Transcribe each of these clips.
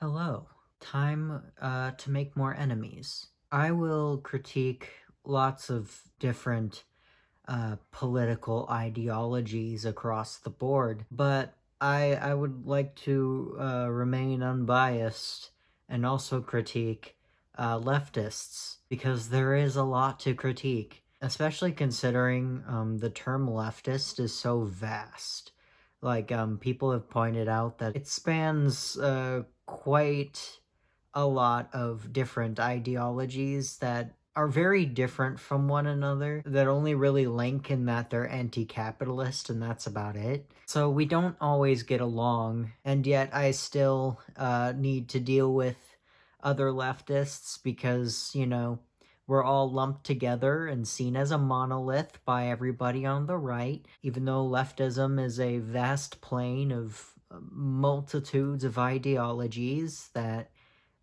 Hello. Time to make more enemies. I will critique lots of different political ideologies across the board, but I would like to remain unbiased and also critique leftists, because there is a lot to critique, especially considering the term leftist is so vast. Like, people have pointed out that it spans quite a lot of different ideologies that are very different from one another, that only really link in that they're anti-capitalist, and that's about it. So we don't always get along, and yet I still need to deal with other leftists because, we're all lumped together and seen as a monolith by everybody on the right, even though leftism is a vast plane of multitudes of ideologies that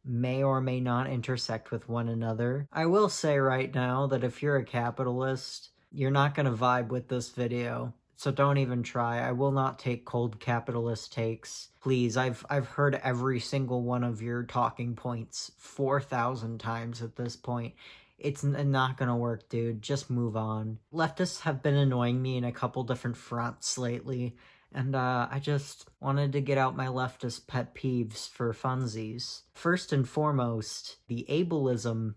may or may not intersect with one another. I will say right now that if you're a capitalist, you're not going to vibe with this video. So don't even try. I will not take cold capitalist takes. Please, I've heard every single one of your talking points 4,000 times at this point. It's not gonna work, dude. Just move on. Leftists have been annoying me in a couple different fronts lately, and I just wanted to get out my leftist pet peeves for funsies. First and foremost, the ableism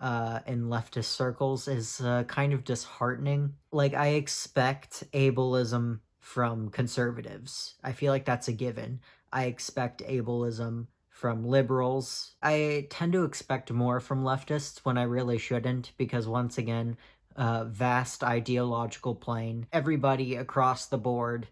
in leftist circles is kind of disheartening. Like, I expect ableism from conservatives. I feel like that's a given. I expect ableism from liberals. I tend to expect more from leftists when I really shouldn't, because once again, vast ideological plane, everybody across the board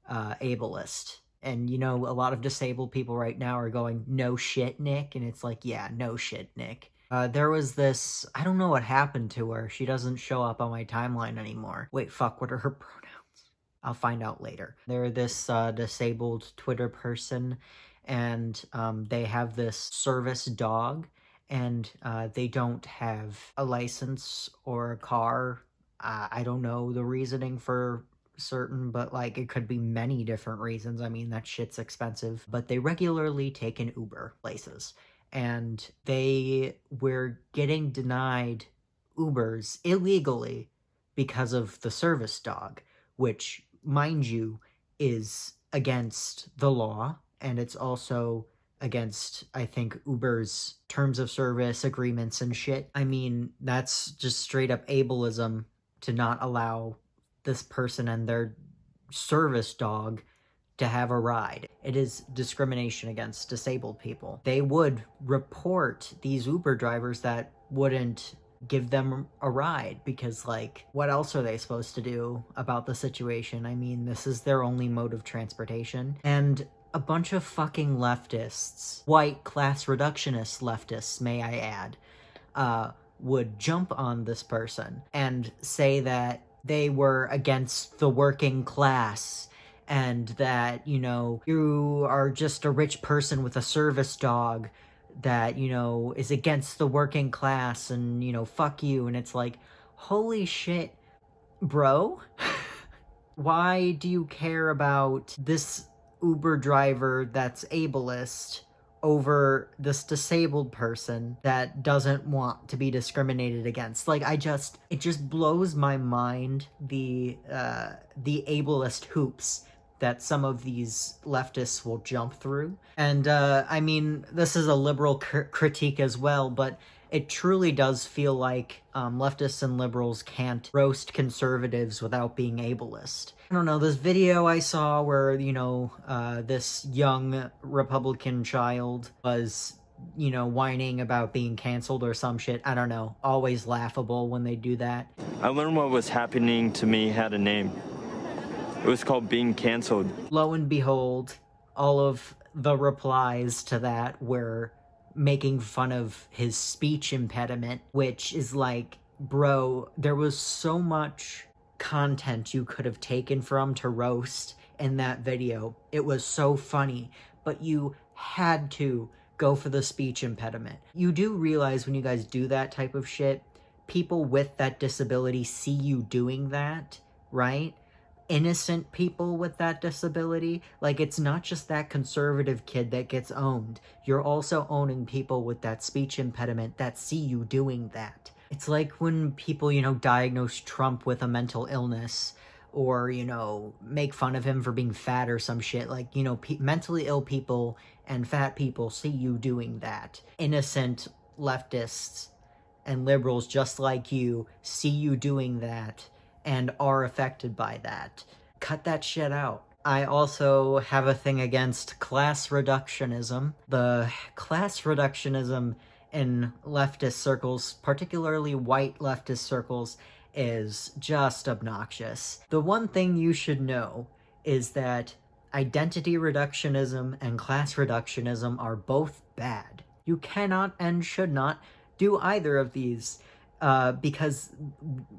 ableist. And, a lot of disabled people right now are going, "No shit, Nick," and it's like, yeah, no shit, Nick. There was this, I don't know what happened to her. She doesn't show up on my timeline anymore. Wait, fuck, what are her pronouns? I'll find out later. They're this disabled Twitter person, and they have this service dog, and they don't have a license or a car. I don't know the reasoning for certain, but like it could be many different reasons. I mean, that shit's expensive, but they regularly take an Uber places, and they were getting denied Ubers illegally because of the service dog, which, mind you, is against the law, and it's also against, I think, Uber's terms of service agreements and shit. I mean, that's just straight up ableism to not allow this person and their service dog to have a ride. It is discrimination against disabled people. They would report these Uber drivers that wouldn't give them a ride because, like, what else are they supposed to do about the situation? I mean, this is their only mode of transportation. And a bunch of fucking leftists, white class reductionist leftists, may I add, would jump on this person and say that they were against the working class, and that, you are just a rich person with a service dog that, is against the working class, and, fuck you. And it's like, holy shit, bro. Why do you care about this Uber driver that's ableist over this disabled person that doesn't want to be discriminated against? Like, it just blows my mind, the ableist hoops that some of these leftists will jump through. And I mean, this is a liberal critique as well, but it truly does feel like leftists and liberals can't roast conservatives without being ableist. I don't know, this video I saw where, this young Republican child was, whining about being canceled or some shit. I don't know. Always laughable when they do that. I learned what was happening to me had a name. It was called being canceled. Lo and behold, all of the replies to that were making fun of his speech impediment, which is like, bro, there was so much content you could have taken from to roast in that video. It was so funny, but you had to go for the speech impediment. You do realize when you guys do that type of shit, people with that disability see you doing that, right? innocent people with that disability. Like, it's not just that conservative kid that gets owned. You're also owning people with that speech impediment that see you doing that. It's like when people, diagnose Trump with a mental illness or, make fun of him for being fat or some shit. Like, mentally ill people and fat people see you doing that. Innocent leftists and liberals just like you see you doing that and are affected by that. Cut that shit out. I also have a thing against class reductionism. The class reductionism in leftist circles, particularly white leftist circles, is just obnoxious. The one thing you should know is that identity reductionism and class reductionism are both bad. You cannot and should not do either of these because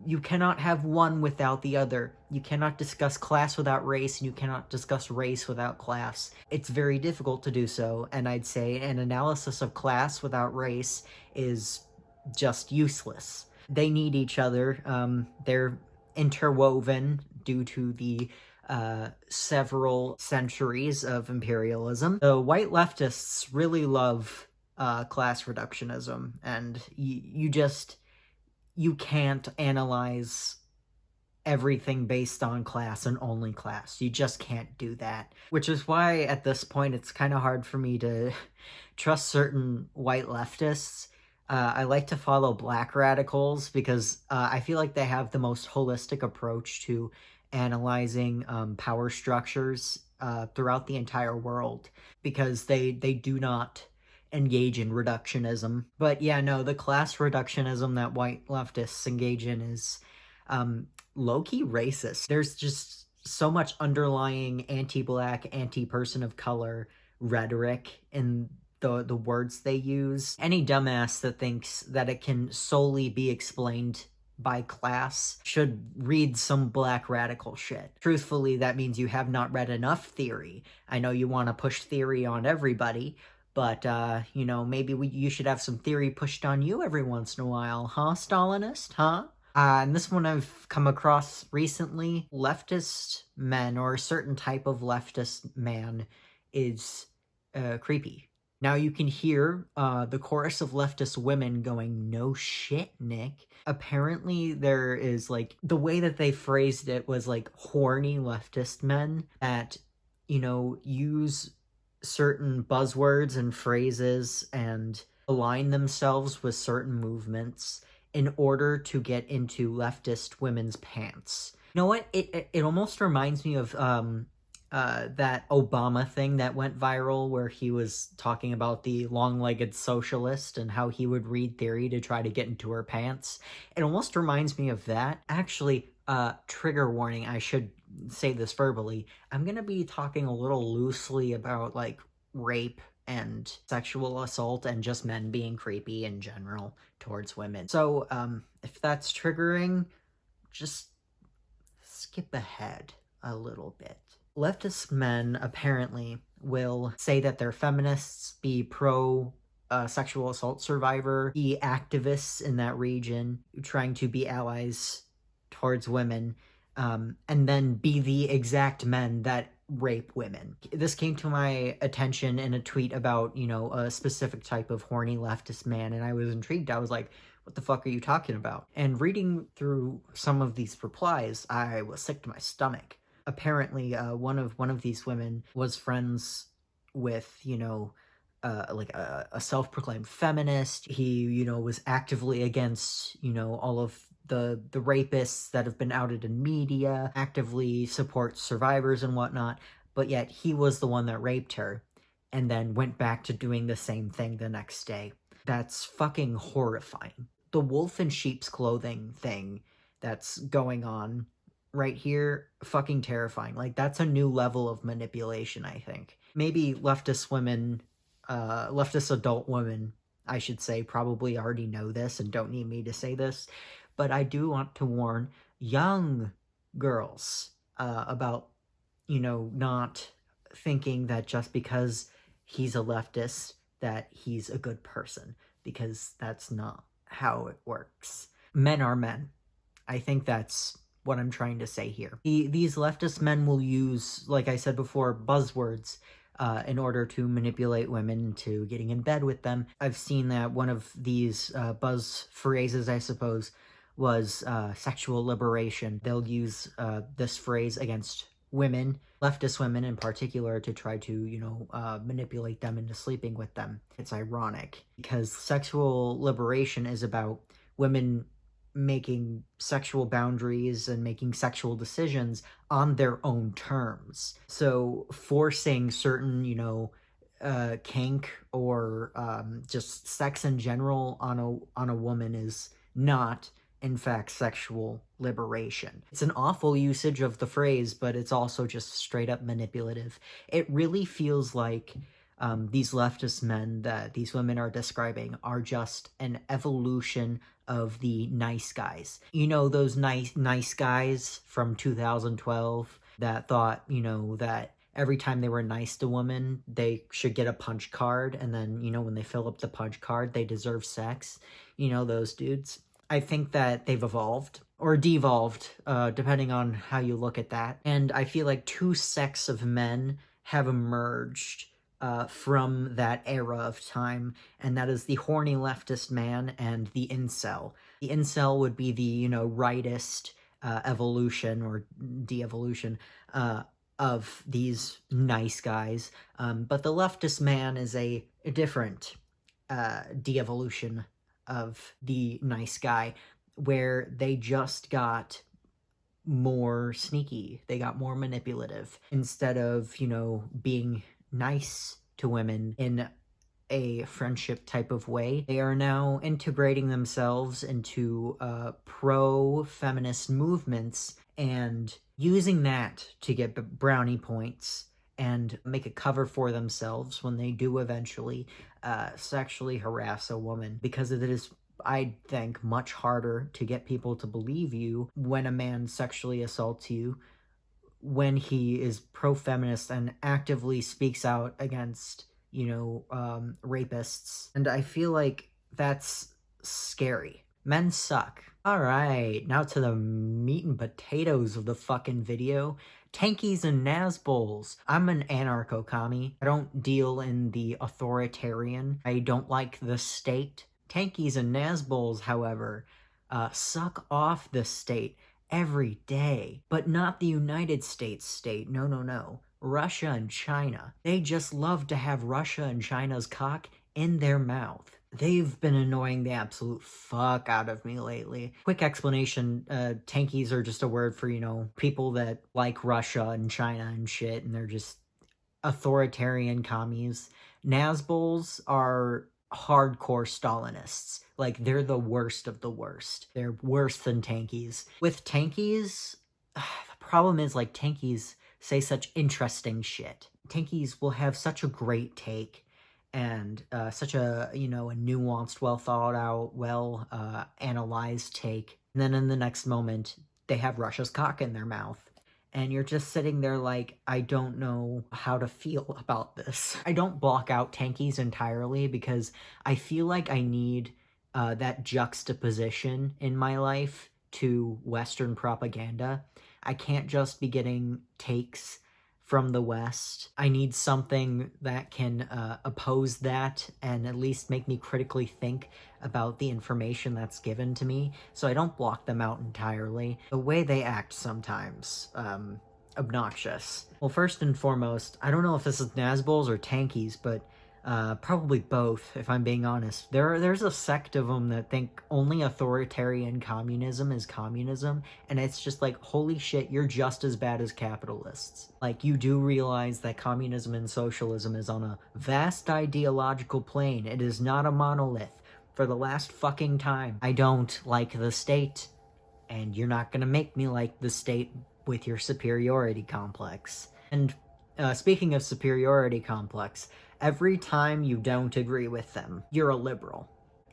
you cannot have one without the other. You cannot discuss class without race, and you cannot discuss race without class. It's very difficult to do so, and I'd say an analysis of class without race is just useless. They need each other. They're interwoven due to the several centuries of imperialism. The white leftists really love class reductionism, and you can't analyze everything based on class and only class. You just can't do that. Which is why at this point it's kind of hard for me to trust certain white leftists. I like to follow black radicals because I feel like they have the most holistic approach to analyzing power structures throughout the entire world because they do not engage in reductionism. But yeah, no, the class reductionism that white leftists engage in is low-key racist. There's just so much underlying anti-black, anti-person of color rhetoric in the words they use. Any dumbass that thinks that it can solely be explained by class should read some black radical shit. Truthfully, that means you have not read enough theory. I know you want to push theory on everybody, but, maybe you should have some theory pushed on you every once in a while, huh, Stalinist, huh? And this one I've come across recently. Leftist men, or a certain type of leftist man, is creepy. Now you can hear the chorus of leftist women going, "No shit, Nick." Apparently there is, like, the way that they phrased it was, like, horny leftist men that, use certain buzzwords and phrases and align themselves with certain movements in order to get into leftist women's pants. You know what? It almost reminds me of that Obama thing that went viral where he was talking about the long-legged socialist and how he would read theory to try to get into her pants. It almost reminds me of that. Actually, trigger warning, I should say this verbally. I'm gonna be talking a little loosely about, like, rape and sexual assault and just men being creepy in general towards women. So, if that's triggering, just skip ahead a little bit. Leftist men apparently will say that they're feminists, be pro sexual assault survivor, be activists in that region, trying to be allies towards women, and then be the exact men that rape women. This came to my attention in a tweet about, a specific type of horny leftist man, and I was intrigued. I was like, what the fuck are you talking about? And reading through some of these replies, I was sick to my stomach. Apparently, one of these women was friends with, like a self-proclaimed feminist. He, was actively against, all of the rapists that have been outed in media, actively supports survivors and whatnot, but yet he was the one that raped her and then went back to doing the same thing the next day. That's fucking horrifying. The wolf in sheep's clothing thing that's going on right here, fucking terrifying. Like, that's a new level of manipulation, I think. Maybe leftist women, leftist adult women, I should say, probably already know this and don't need me to say this, but I do want to warn young girls about, not thinking that just because he's a leftist that he's a good person, because that's not how it works. Men are men. I think that's what I'm trying to say here. These leftist men will use, like I said before, buzzwords in order to manipulate women into getting in bed with them. I've seen that one of these buzz phrases, I suppose, was sexual liberation. They'll use this phrase against women, leftist women in particular, to try to, manipulate them into sleeping with them. It's ironic because sexual liberation is about women making sexual boundaries and making sexual decisions on their own terms. So forcing certain, kink or just sex in general on a woman is not, in fact, sexual liberation. It's an awful usage of the phrase, but it's also just straight up manipulative. It really feels like these leftist men that these women are describing are just an evolution of the nice guys. You know, those nice guys from 2012 that thought, that every time they were nice to women, they should get a punch card, and then, when they fill up the punch card, they deserve sex. Those dudes. I think that they've evolved, or devolved, depending on how you look at that. And I feel like two sects of men have emerged from that era of time, and that is the horny leftist man and the incel. The incel would be the, rightist evolution or de-evolution of these nice guys, but the leftist man is a different de-evolution of the nice guy, where they just got more sneaky, they got more manipulative. Instead of, being nice to women in a friendship type of way, they are now integrating themselves into pro-feminist movements and using that to get brownie points and make a cover for themselves when they do eventually sexually harass a woman, because it is, I think, much harder to get people to believe you when a man sexually assaults you when he is pro-feminist and actively speaks out against, rapists. And I feel like that's scary. Men suck. Alright, now to the meat and potatoes of the fucking video. Tankies and Nazbulls. I'm an anarcho-commie. I don't deal in the authoritarian. I don't like the state. Tankies and Nazbulls, however, suck off the state every day. But not the United States state. No, no, no. Russia and China. They just love to have Russia and China's cock in their mouth. They've been annoying the absolute fuck out of me lately. Quick explanation, tankies are just a word for, people that like Russia and China and shit, and they're just authoritarian commies. Nazbulls are hardcore Stalinists. Like, they're the worst of the worst. They're worse than tankies. With tankies, the problem is, tankies say such interesting shit. Tankies will have such a great take and such a, a nuanced, well thought out, well analyzed take. And then in the next moment, they have Russia's cock in their mouth. And you're just sitting there like, I don't know how to feel about this. I don't block out tankies entirely because I feel like I need that juxtaposition in my life to Western propaganda. I can't just be getting takes from the West. I need something that can oppose that and at least make me critically think about the information that's given to me, so I don't block them out entirely. The way they act sometimes, obnoxious. Well, first and foremost, I don't know if this is Nazbulls or tankies, but probably both, if I'm being honest. There's a sect of them that think only authoritarian communism is communism, and it's just like, holy shit, you're just as bad as capitalists. Like, you do realize that communism and socialism is on a vast ideological plane. It is not a monolith. For the last fucking time, I don't like the state, and you're not gonna make me like the state with your superiority complex. And speaking of superiority complex, every time you don't agree with them, you're a liberal.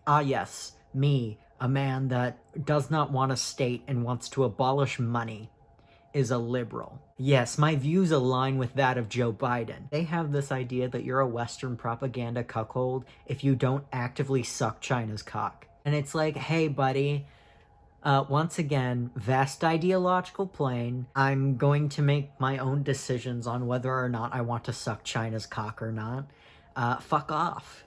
Ah yes, me, a man that does not want a state and wants to abolish money, is a liberal. Yes, my views align with that of Joe Biden. They have this idea that you're a Western propaganda cuckold if you don't actively suck China's cock. And it's like, hey buddy, Once again, vast ideological plane. I'm going to make my own decisions on whether or not I want to suck China's cock or not. Fuck off.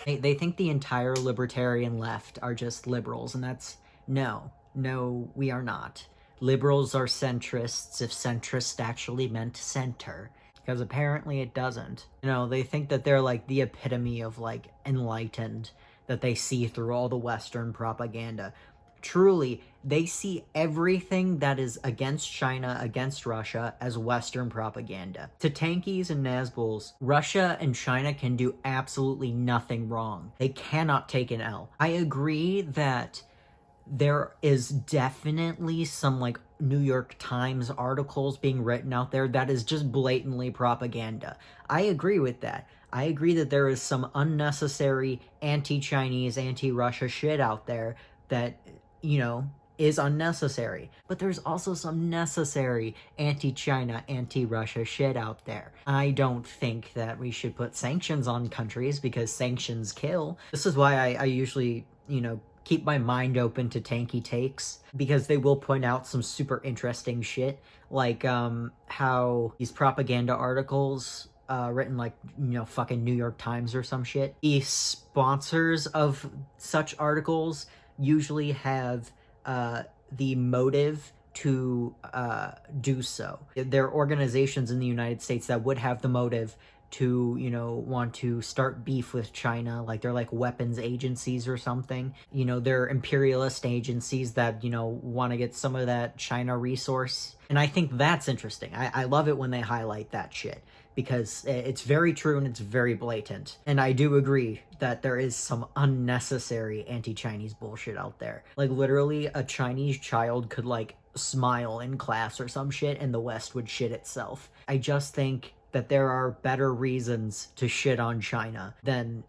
They think the entire libertarian left are just liberals, and that's no. No, we are not. Liberals are centrists if centrist actually meant center. Because apparently it doesn't. You know, they think that they're like the epitome of like enlightened, that they see through all the Western propaganda. Truly, they see everything that is against China, against Russia, as Western propaganda. To tankies and nazbulls, Russia and China can do absolutely nothing wrong. They cannot take an L. I agree that there is definitely some like New York Times articles being written out there that is just blatantly propaganda. I agree with that. I agree that there is some unnecessary anti-Chinese, anti-Russia shit out there that, you know, is unnecessary. But there's also some necessary anti-China, anti-Russia shit out there. I don't think that we should put sanctions on countries because sanctions kill. This is why I usually, you know, keep my mind open to Tanky Takes, because they will point out some super interesting shit, like how these propaganda articles written like, you know, fucking New York Times or some shit, the sponsors of such articles usually have the motive to do so. There are organizations in the United States that would have the motive to, you know, want to start beef with China, like they're like weapons agencies or something. You know, they're imperialist agencies that, you know, want to get some of that China resource. And I think that's interesting. I love it when they highlight that shit, because it's very true and it's very blatant. And I do agree that there is some unnecessary anti-Chinese bullshit out there. Like literally a Chinese child could like smile in class or some shit and the West would shit itself. I just think that there are better reasons to shit on China than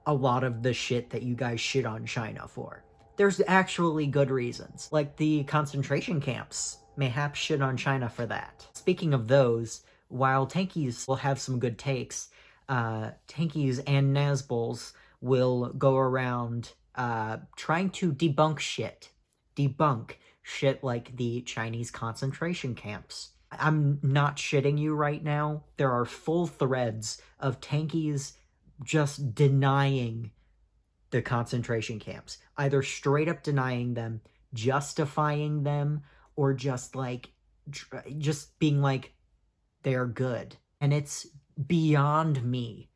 a lot of the shit that you guys shit on China for. There's actually good reasons, like the concentration camps. Mayhaps shit on China for that. Speaking of those, while tankies will have some good takes, tankies and nazbulls will go around trying to debunk shit. Debunk shit like the Chinese concentration camps. I'm not shitting you right now. There are full threads of tankies just denying the concentration camps. Either straight up denying them, justifying them, or just like, just being like, they're good. And it's beyond me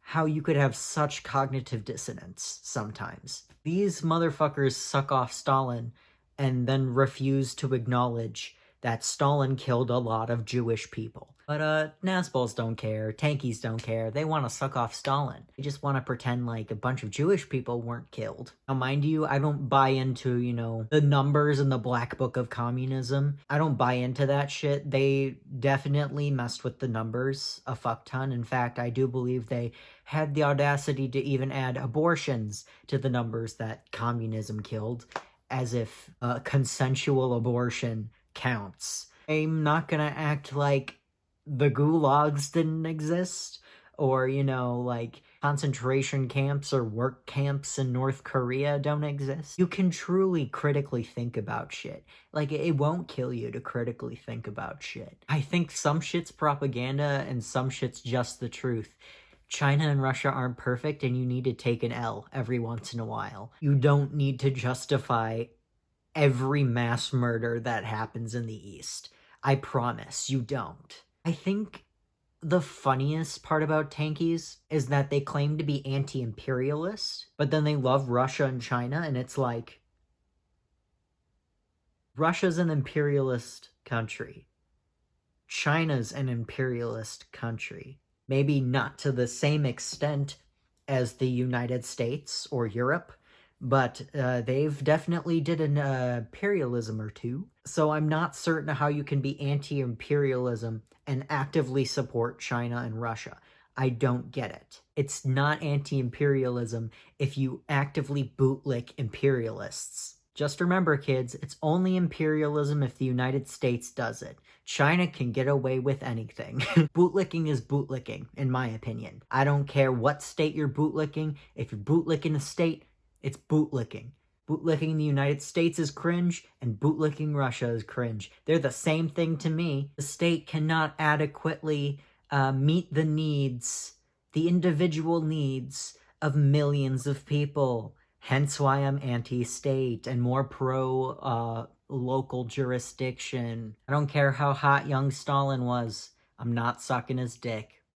how you could have such cognitive dissonance sometimes. These motherfuckers suck off Stalin and then refuse to acknowledge that Stalin killed a lot of Jewish people. But Nazbulls don't care, tankies don't care, they want to suck off Stalin. They just want to pretend like a bunch of Jewish people weren't killed. Now mind you, I don't buy into, you know, the numbers in the Black Book of Communism. I don't buy into that shit. They definitely messed with the numbers a fuck ton. In fact, I do believe they had the audacity to even add abortions to the numbers that communism killed, as if consensual abortion counts. I'm not gonna act like the gulags didn't exist, or, you know, like concentration camps or work camps in North Korea don't exist. You can truly critically think about shit. Like, it won't kill you to critically think about shit. I think some shit's propaganda and some shit's just the truth. China and Russia aren't perfect, and you need to take an L every once in a while. You don't need to justify every mass murder that happens in the East. I promise you don't. I think the funniest part about tankies is that they claim to be anti-imperialist, but then they love Russia and China, and it's like, Russia's an imperialist country. China's an imperialist country. Maybe not to the same extent as the United States or Europe, but they've definitely did an imperialism or two. So I'm not certain how you can be anti-imperialism and actively support China and Russia. I don't get it. It's not anti-imperialism if you actively bootlick imperialists. Just remember, kids, it's only imperialism if the United States does it. China can get away with anything. Bootlicking is bootlicking, in my opinion. I don't care what state you're bootlicking. If you're bootlicking a state, it's bootlicking. Bootlicking the United States is cringe, and bootlicking Russia is cringe. They're the same thing to me. The state cannot adequately meet the needs, the individual needs of millions of people. Hence why I'm anti-state and more pro-local jurisdiction. I don't care how hot young Stalin was. I'm not sucking his dick.